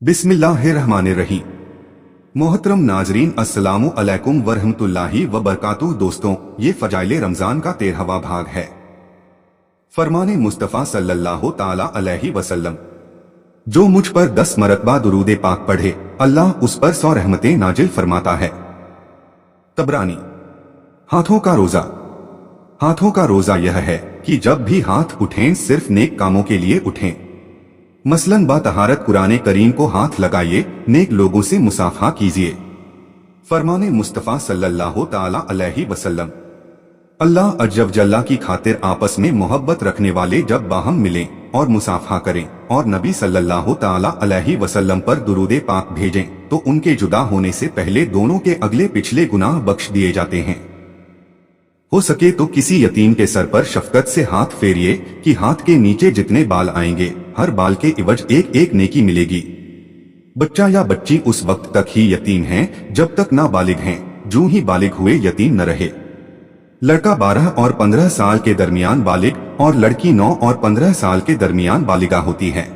बिस्मिल्लाहिर्रहमानिर्रहीम। मोहतरम नाजरीन, अस्सलामु अलैकुम वरहमतुल्लाहि वबरकातुह। दोस्तों, ये फजाइले रमजान का 13वां भाग है। फरमाने मुस्तफ़ा सल्लल्लाहु ताला अलैहि वसल्लम, जो मुझ पर 10 मरतबा दुरूद पाक पढ़े, अल्लाह उस पर 100 रहमतें नाजिल फरमाता है। तबरानी। हाथों का रोजा। हाथों का रोजा यह है कि जब भी हाथ उठें सिर्फ नेक कामों के लिए उठें। मसलन बातहारत कुरान करीम को हाथ लगाइए, नेक लोगों से मुसाफा कीजिए। फरमाने मुस्तफ़ा सल्लल्लाहु ताला अलैहि वसल्लम, अल्लाह अज्जल जल्ला की खातिर आपस में मोहब्बत रखने वाले जब बाहम मिलें और मुसाफा करें और नबी सल्लल्लाहु ताला अलैहि वसल्लम पर दुरूद पाक भेजें तो उनके जुदा होने से पहले दोनों के अगले पिछले गुनाह बख्श दिए जाते हैं। हो सके तो किसी यतीम के सर पर शफकत से हाथ फेरिए कि हाथ के नीचे जितने बाल आएंगे हर बाल के इवज एक एक नेकी मिलेगी। बच्चा या बच्ची उस वक्त तक ही यतीम हैं जब तक ना बालिग हैं, जूं ही बालिग हुए यतीम न रहे। लड़का 12 और 15 साल के दरमियान बालिग और लड़की 9 और 15 साल के दरमियान बालिगा होती है।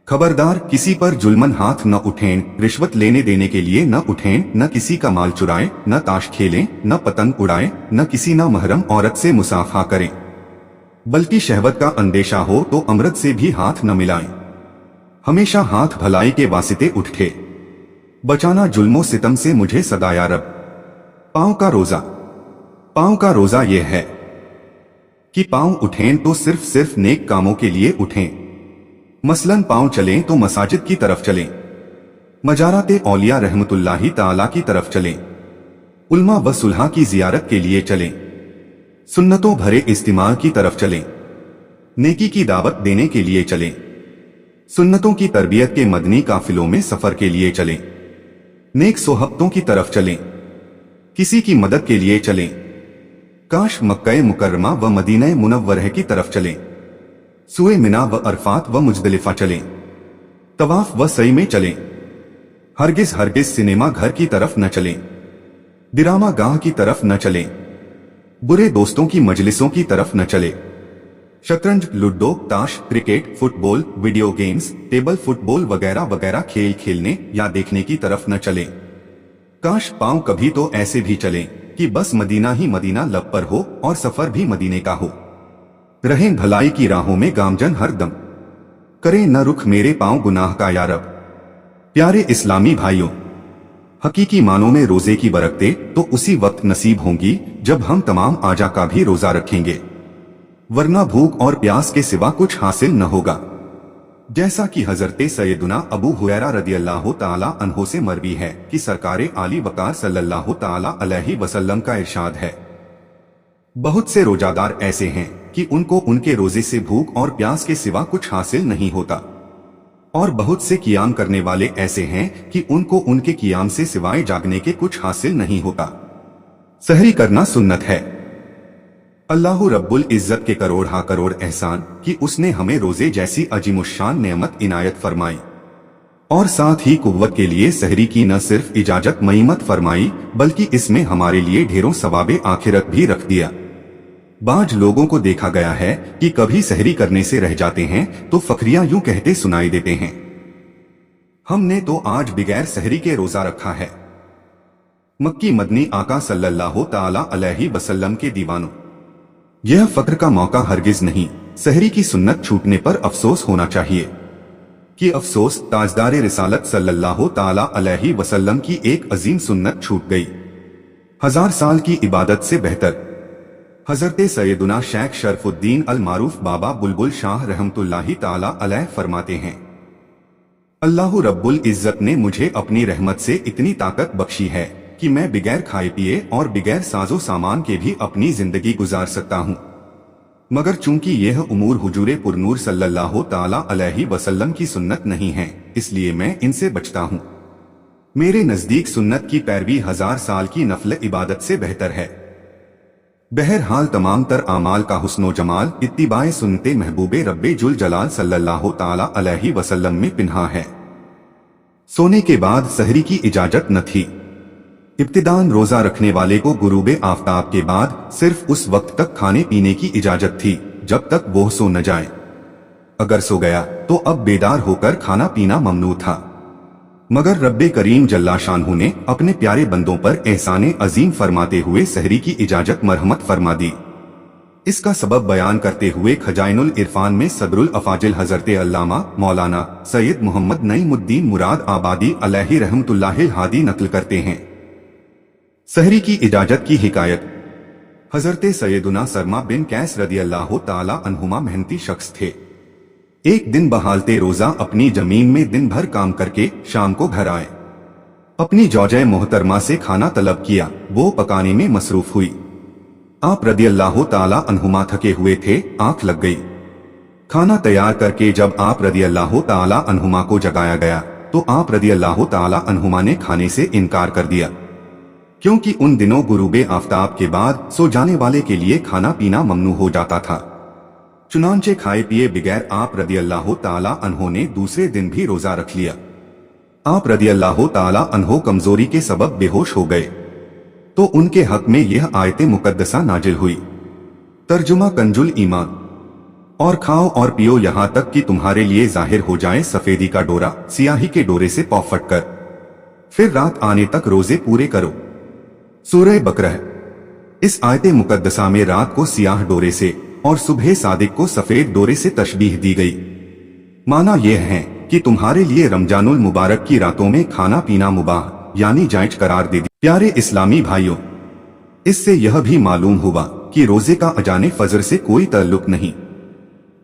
खबरदार, किसी पर जुल्मन हाथ न उठें, रिश्वत लेने देने के लिए न उठें, न किसी का माल चुराएं, न ताश खेलें, न पतंग उड़ाएं, न किसी ना महरम औरत से मुसाफा करें। बल्कि शहवत का अंदेशा हो तो अमृत से भी हाथ न मिलाएं। हमेशा हाथ भलाई के वास्ते उठे, बचाना जुल्मो सितम से मुझे सदा या रब। पांव का रोजा। पांव का रोजा यह है कि पांव उठें तो सिर्फ नेक कामों के लिए उठें। मसलन पांव चलें तो मसाजिद की तरफ चलें, मजाराते औलिया रहमतुल्लाहि ताला की तरफ चलें, उल्मा व सुलहा की जियारत के लिए चलें, सुन्नतों भरे इस्तिमाल की तरफ चलें, नेकी की दावत देने के लिए चलें, सुन्नतों की तरबियत के मदनी काफिलों में सफर के लिए चलें, नेक सोहबतों की तरफ चलें, किसी की मदद के लिए चलें। काश मक्का मुकर्रमा व मदीना मुनव्वरह की तरफ चलें, सुए मिना व अरफात व मुजदलिफा चलें, तवाफ व सई में चलें। हरगिज हरगिज सिनेमा घर की तरफ न चलें, दिरामा गाह की तरफ न चलें, बुरे दोस्तों की मजलिसों की तरफ न चले। शतरंज, लूडो, ताश, cricket, football, video games, table football वगैरह वगैरह खेल खेलने या देखने की तरफ न चले। काश पांव कभी तो ऐसे भी चलें कि बस मदीना ही मदीना लब पर हो और सफर भी मदीने का हो। रहें भलाई की राहों में गामजन हर दम, करें न रुख मेरे पांव गुनाह का या रब। प्यारे इस्लामी भाइयों, हकीकी मानों में रोजे की बरकतें तो उसी वक्त नसीब होंगी जब हम तमाम आजा का भी रोजा रखेंगे, वरना भूख और प्यास के सिवा कुछ हासिल न होगा। जैसा कि हजरत सैयदुना अबू हुरैरा रदियल्लाहु ताला अन्हो से मरवी है कि सरकारे आली वकार सल्लल्लाहु ताला अलैहि वसल्लम का इरशाद है, बहुत से रोजादार ऐसे हैं कि उनको उनके रोजे से भूख और प्यास के सिवा कुछ हासिल नहीं होता, और बहुत से कियाम करने वाले ऐसे हैं कि उनको उनके कियाम से सिवाय जागने के कुछ हासिल नहीं होता। सहरी करना सुन्नत है। अल्लाह रब्बुल इज्जत के करोड़ हा करोड़ एहसान कि उसने हमें रोजे जैसी अजीमुशान नेमत इनायत फरमाई और साथ ही कुव्वत के लिए सहरी की न सिर्फ इजाजत मईमत फरमाई बल्कि इसमें हमारे लिए ढेरों सवाबे आखिरत भी रख दिया। बाज लोगों को देखा गया है कि कभी सहरी करने से रह जाते हैं तो फखरिया यूं कहते सुनाई देते हैं, हमने तो आज बिगैर सहरी के रोजा रखा है। मक्की मदनी आका सल्लल्लाहु ताला अलैहि वसल्लम के दीवानों, यह फक्र का मौका हरगिज नहीं, सहरी की सुन्नत छूटने पर अफसोस होना चाहिए कि अफसोस ताजदारे रिसालत सल्लल्लाहु ताला अलैहि वसल्लम की एक अजीम सुन्नत छूट गई। 1000 साल की इबादत से बेहतर। हजरत सैयदुना शेख शरफुद्दीन अल मारूफ बाबा बुलबुल शाह रहमतुल्लाहि ताला अलैह फरमाते हैं, अल्लाह रब्बुल इज्जत ने मुझे अपनी रहमत से इतनी ताकत बख्शी है कि मैं बिगैर खाए पिए और बिगैर साजो सामान के भी अपनी जिंदगी गुजार सकता हूँ, मगर चूंकि यह उमूर हुजूरे पुरनूर सल्लल्लाहु ताला अलैहि वसल्लम की सुन्नत नहीं है, इसलिए मैं इनसे बचता हूँ। मेरे नजदीक सुन्नत की पैरवी 1000 साल की नफल इबादत से बेहतर है। बहरहाल तमाम तर आमाल का हुस्नो जमाल इत्तिबाए सुन्नते महबूबे रब्बे जुल जलाल सल्लल्लाहु ताला अलैहि वसल्लम में पिन्हा है। सोने के बाद सहरी की इजाजत न थी। इब्तिदान रोजा रखने वाले को गुरूबे आफताब के बाद सिर्फ उस वक्त तक खाने पीने की इजाजत थी जब तक वो सो न जाए। अगर सो गया तो अब बेदार होकर खाना पीना ममनू था। मगर रब्बे करीम जल्ला शानहू ने अपने प्यारे बंदों पर एहसाने अजीम फरमाते हुए सहरी की इजाजत मरहमत फरमा दी। इसका सबब बयान करते हुए खजाइनुल इरफान में सदरुल अफाजिल हजरत अल्लामा मौलाना सैयद मोहम्मद नईमुद्दीन मुराद आबादी अलैहि रहमतुल्लाहिल हादी नकल करते हैं। सहरी की इजाजत की हिकायत। हजरत सैयदुना सरमा बिन कैस रदियल्लाहु ताला अन्हुमा मेहनती शख्स थे। एक दिन बहालते रोजा अपनी जमीन में दिन भर काम करके शाम को घर आए। अपनी जौजे मोहतरमा से खाना तलब किया, वो पकाने में मसरूफ हुई। आप रदियल्लाहु ताला अन्हुमा थके हुए थे, आंख लग गई। खाना तैयार करके जब आप रदियल्लाहु ताला अन्हुमा को जगाया गया तो आप रदियल्लाहु ताला अन्हुमा ने खाने से इनकार कर दिया, क्योंकि उन दिनों गुरूबे आफ्ताब के बाद सो जाने वाले के लिए खाना पीना ममनू हो जाता था। चुनांचे खाए पिए बगैर आप रदियल्लाहु ताला अन्हो ने दूसरे दिन भी रोजा रख लिया। आप रदियल्लाहु ताला अन्हो कमजोरी के सबब बेहोश हो गए तो उनके हक में यह आयते मुकद्दसा नाजिल हुई। तर्जुमा कंजुल ईमान। और खाओ और पियो यहाँ तक कि तुम्हारे लिए जाहिर हो जाए सफेदी का डोरा सियाही के डोरे से पौफट कर, फिर रात आने तक रोजे पूरे करो। सूरह बकरह। इस आयते मुकद्दसा में रात को सियाह डोरे से और सुबह सादिक को सफेद डोरे से तशबीह दी गई। माना यह है कि तुम्हारे लिए रमजानुल मुबारक की रातों में खाना पीना मुबाह यानी जायज करार दे दी। प्यारे इस्लामी भाइयों, इससे यह भी मालूम हुआ कि रोजे का अजाने फजर से कोई ताल्लुक नहीं,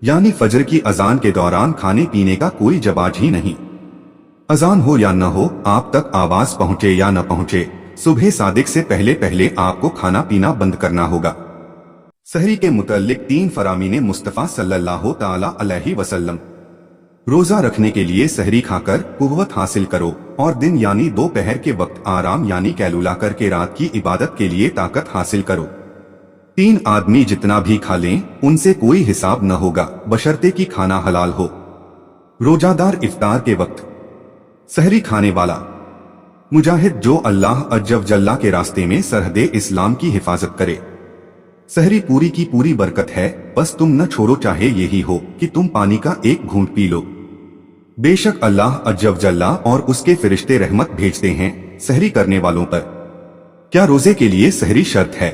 यानी फजर की अजान के दौरान खाने पीने का कोई जवाज ही नहीं। अजान हो या न हो, आप तक आवाज पहुंचे या न पहुंचे, सुबह सादिक से पहले पहले आपको खाना पीना बंद करना होगा। सहरी के मुतल्लिक 3 फरामीने मुस्तफ़ा सल्लल्लाहु ताला अलैहि वसल्लम। रोजा रखने के लिए सहरी खाकर कुव्वत हासिल करो और दिन यानी दोपहर के वक्त आराम यानी कैलूला करके रात की इबादत के लिए ताकत हासिल करो। 3 आदमी जितना भी खा लें उनसे कोई हिसाब न होगा, बशर्ते कि खाना हलाल हो। रोजादार इफ्तार के वक्त सहरी खाने वाला मुजाहिद जो अल्लाह अज्जव जल्ला के रास्ते में सरहदे इस्लाम की हिफाजत करे। सहरी पूरी की पूरी बरकत है, बस तुम न छोड़ो, चाहे यही हो कि तुम पानी का एक घूंट पी लो। बेशक अल्लाह अज्जव जल्ला और उसके फरिश्ते रहमत भेजते हैं सहरी करने वालों पर। क्या रोजे के लिए सहरी शर्त है?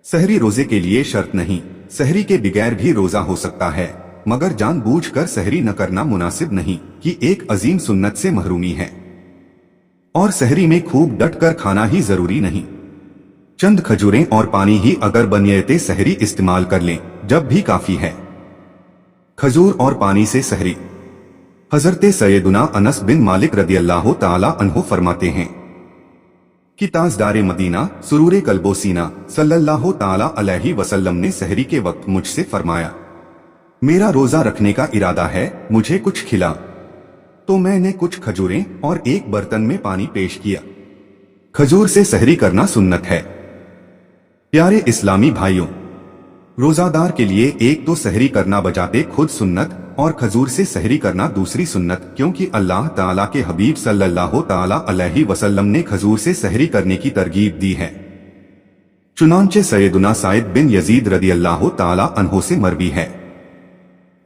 सहरी रोजे के लिए शर्त नहीं, सहरी के बगैर भी रोजा हो सकता है, मगर जानबूझकर सहरी न करना मुनासिब नहीं कि एक अजीम सुन्नत से महरूमी है। और सहरी में खूब डट कर खाना ही जरूरी नहीं, चंद खजूरें और पानी ही अगर बनियते सहरी इस्तेमाल कर लें जब भी काफी है। खजूर और पानी से सहरी। हजरत सैयदुना अनस बिन मालिक रदियल्लाहु ताला अन्हु फरमाते हैं कि ताजदारे मदीना सुरूरे कल्बो सीना सल्लल्लाहु ताला अलैहि वसल्लम ने सहरी के वक्त मुझसे फरमाया, मेरा रोजा रखने का इरादा है, मुझे कुछ खिला। तो मैंने कुछ खजूरें और एक बर्तन में पानी पेश किया। खजूर से सहरी करना सुन्नत है। प्यारे इस्लामी भाइयों, रोजादार के लिए एक तो सहरी करना बजाते खुद सुन्नत और खजूर से सहरी करना दूसरी सुन्नत, क्योंकि अल्लाह ताला के हबीब सल्लल्लाहु ताला अलैहि वसल्लम ने खजूर से सहरी करने की तरगीब दी है। चुनांचे सैयदुना साइद बिन यजीद रदियल्लाहु ताला अन्हो से मरवी है,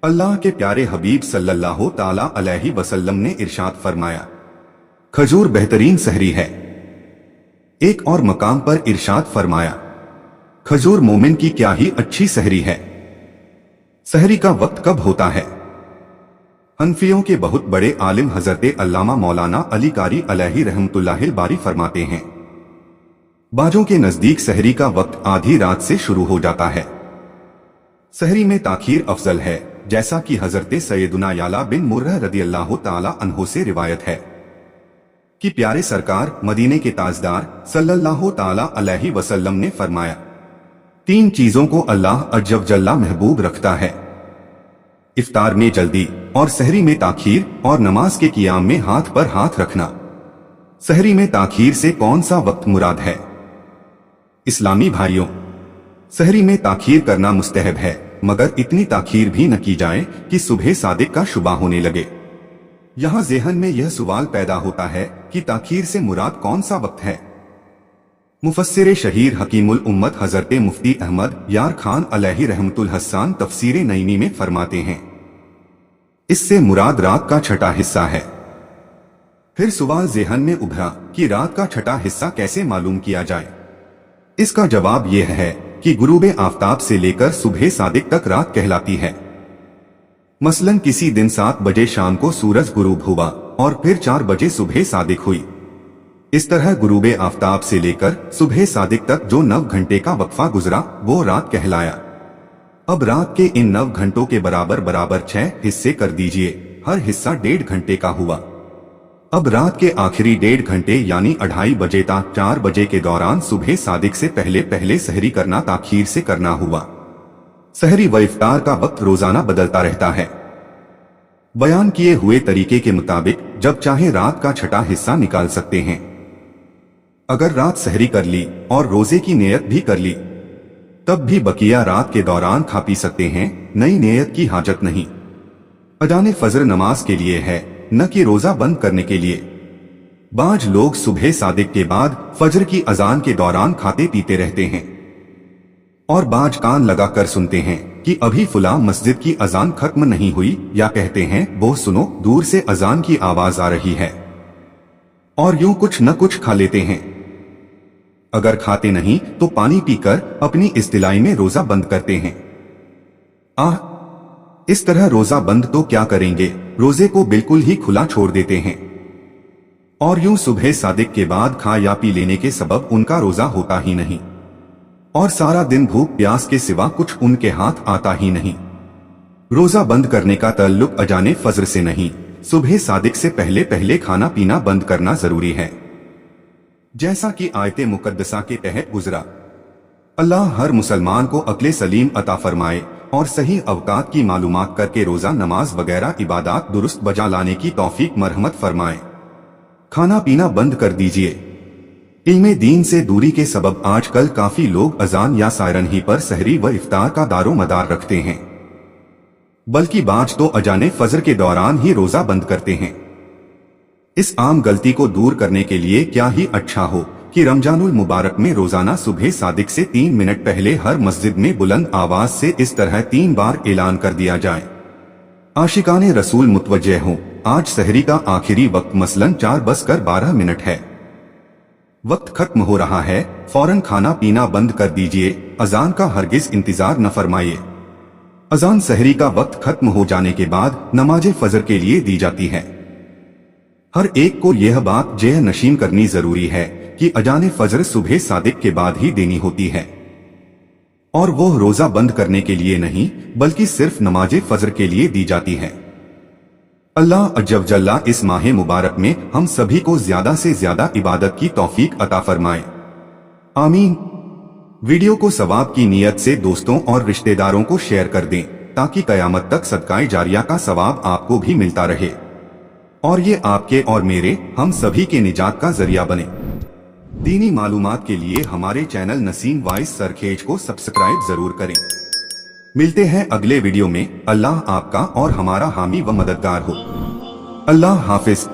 अल्लाह के प्यारे हबीब सल्लल्लाहु ताला अलैहि वसल्लम ने इरशाद फरमाया, खजूर बेहतरीन सहरी है। एक और मकाम पर इरशाद फरमाया, खजूर मोमिन की क्या ही अच्छी सहरी है। सहरी का वक्त कब होता है? हनफियों के बहुत बड़े आलिम हजरत अल्लामा मौलाना अली कारी अलैहि रहमतुल्लाहिल बारी फरमाते हैं, बाजों के नजदीक सहरी का वक्त आधी रात से शुरू हो जाता है। सहरी में ताखीर अफजल है, जैसा कि हजरत सैयदुना याला बिन मुर्रह रदियल्लाहु ताला अन्हो से रिवायत है कि प्यारे सरकार मदीने के ताजदार सल्लल्लाहु ताला अलैहि वसल्लम ने फरमाया, 3 चीजों को अल्लाह अज्जव जल्ला महबूब रखता है, इफ्तार में जल्दी और सहरी में ताखीर और नमाज के कियाम में हाथ पर हाथ रखना। सहरी में ताखीर से कौन सा वक्त मुराद है? इस्लामी भाइयों, सहरी में ताखीर करना मुस्तहब है, मगर इतनी ताखीर भी न की जाए कि सुबह सादिक का शुबा होने लगे। यहाँ ज़हन में यह सवाल पैदा होता है कि ताखीर से मुराद कौन सा वक्त है? मुफस्सिर शहीर हकीमुल उम्मत हजरत मुफ्ती अहमद यार खान अलैहि रहमतुल हसन तफसीर नईमी में फरमाते हैं इससे मुराद रात का छठा हिस्सा है। फिर सवाल ज़हन में उभरा कि रात का छठा हिस्सा कैसे मालूम किया जाए। इसका जवाब यह है कि गुरूब आफताब से लेकर सुबह सादिक तक रात कहलाती है। मसलन किसी दिन 7 बजे शाम को सूरज गुरूब हुआ और फिर 4 बजे सुबह सादिक हुई। इस तरह गुरूब आफताब से लेकर सुबह सादिक तक जो 9 घंटे का वक्फा गुजरा वो रात कहलाया। अब रात के इन 9 घंटों के बराबर बराबर 6 हिस्से कर दीजिए, हर हिस्सा 1.5 घंटे का हुआ। अब रात के आखिरी 1.5 घंटे यानी 2:30 बजे तक 4 बजे के दौरान सुबह सादिक से पहले पहले सहरी करना ताखीर से करना हुआ। सहरी व इफ्तार का वक्त रोजाना बदलता रहता है। बयान किए हुए तरीके के मुताबिक जब चाहे रात का छठा हिस्सा निकाल सकते हैं। अगर रात सहरी कर ली और रोजे की नियत भी कर ली तब भी बकिया रात के दौरान खा पी सकते हैं, नई नियत की हाजत नहीं। अजाने फजर नमाज के लिए है, न कि रोजा बंद करने के लिए। बाज लोग सुबह सादिक के बाद फजर की अजान के दौरान खाते पीते रहते हैं और बाज कान लगाकर सुनते हैं कि अभी फुला मस्जिद की अजान खत्म नहीं हुई, या कहते हैं वो सुनो दूर से अजान की आवाज आ रही है, और यूं कुछ न कुछ खा लेते हैं। अगर खाते नहीं तो पानी पीकर अपनी इस्तिलाई में रोजा बंद करते हैं। इस तरह रोजा बंद तो क्या करेंगे, रोजे को बिल्कुल ही खुला छोड़ देते हैं और यूं सुबह सादिक के बाद खा या पी लेने के सबब उनका रोजा होता ही नहीं और सारा दिन भूख प्यास के सिवा कुछ उनके हाथ आता ही नहीं। रोजा बंद करने का ताल्लुक अजाने फजर से नहीं, सुबह सादिक से पहले पहले खाना पीना बंद करना जरूरी है। जैसा कि आयते मुकद्दसा के तहत गुजरा। अल्लाह हर मुसलमान को अक्ले सलीम अता फरमाए और सही अवकात की मालूमात करके रोजा नमाज वगैरह इबादत दुरुस्त बजा लाने की तौफीक मरहमत फरमाए। खाना पीना बंद कर दीजिए। इल्मे दीन से दूरी के सबब आजकल काफी लोग अजान या सायरन ही पर सहरी व इफ्तार का दारो मदार रखते हैं, बल्कि बाज तो अजाने फजर के दौरान ही रोजा बंद करते हैं। इस आम गलती को दूर करने के लिए क्या ही अच्छा हो कि रमजानुल मुबारक में रोजाना सुबह सादिक से 3 मिनट पहले हर मस्जिद में बुलंद आवाज से इस तरह 3 बार ऐलान कर दिया जाए। आशिकाने रसूल मुतवज्जे हों, आज सहरी का आखिरी वक्त मसलन 4:12 है। वक्त खत्म हो रहा है, फौरन खाना पीना बंद कर दीजिए। अजान का हरगिज इंतजार न फरमाइए। अजान सहरी का वक्त खत्म हो जाने के बाद नमाज फजर के लिए दी जाती है। हर एक को यह बात जह नशीन करनी जरूरी है कि अजाने फजर सुबह सादिक के बाद ही देनी होती है और वो रोजा बंद करने के लिए नहीं बल्कि सिर्फ नमाज फजर के लिए दी जाती है। अल्लाह अज्जल जल्ला इस माह मुबारक में हम सभी को ज्यादा से ज्यादा इबादत की तौफीक अता फरमाए, आमीन। वीडियो को सवाब की नियत से दोस्तों और रिश्तेदारों को शेयर कर दें ताकि कयामत तक सदकाए जारिया का सवाब आपको भी मिलता रहे और ये आपके और मेरे हम सभी के निजात का जरिया बने। दीनी मालूमात के लिए हमारे चैनल नसीम वॉइस सरखेज को सब्सक्राइब जरूर करें। मिलते हैं अगले वीडियो में। अल्लाह आपका और हमारा हामी व मददगार हो। अल्लाह हाफिज।